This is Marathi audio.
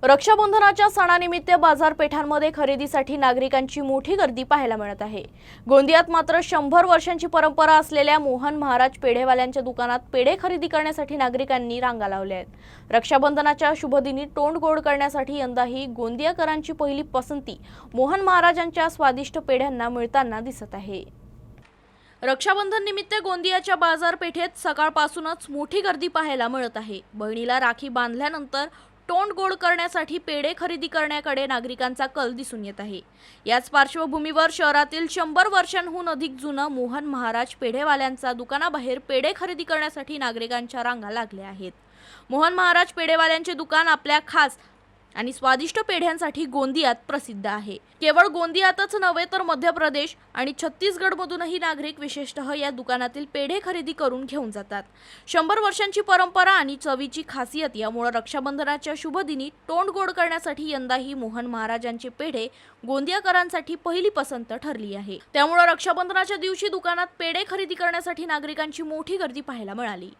रक्षाबंधनाच्या सणानिमित्त बाजारपेठांमध्ये खरेदीसाठी नागरिकांची मोठी गर्दी पाहायला मिळत आहे। गोंदियात मात्र 100 वर्षांची परंपरा असलेल्या मोहन महाराज पेढेवाल्यांच्या दुकानात पेढे खरेदी करण्यासाठी नागरिकांनी रांगा लावल्या आहेत। रक्षाबंधनाच्या शुभदिनी तोंड गोड करण्यासाठी यंदाही गोंदियाकरांची पहिली पसंती मोहन महाराजांच्या स्वादिष्ट पेढ्यांना मिळताना दिसत आहे। रक्षाबंधन निमित्त गोंदियाच्या बाजारपेठेत सकाळपासूनच मोठी गर्दी पाहायला मिळत आहे। बहिणीला राखी बांधल्यानंतर तोंड गोड करण्यासाठी पेढे खरेदी करण्याकडे नागरिकांचा कल दिसून येत आहे। याच पार्श्वभूमीवर शहरातील 100 वर्षांहून अधिक जुनं मोहन महाराज पेढेवाल्यांचा दुकानाबाहेर पेढे खरेदी करण्यासाठी नागरिकांच्या रांगा लागल्या आहेत। मोहन महाराज पेढेवाल्यांचे दुकान आपल्या खास आणि स्वादिष्ट पेढ्यांसाठी गोंदियात प्रसिद्ध आहे। केवळ गोंदियातच नव्हे तर मध्य प्रदेश आणि छत्तीसगडमधूनही नागरिक विशेषतः या दुकानातील पेढे खरेदी करून घेऊन जातात। 100 वर्षांची परंपरा आणि चवीची खासियत यामुळे रक्षाबंधनाच्या शुभदिनी तोंड गोड करण्यासाठी यंदाही मोहन महाराजांचे पेढे गोंदियाकरांसाठी पहिली पसंत ठरली आहे। त्यामुळे रक्षाबंधनाच्या दिवशी दुकानात पेढे खरेदी करण्यासाठी नागरिकांची मोठी गर्दी पाहायला मिळाली।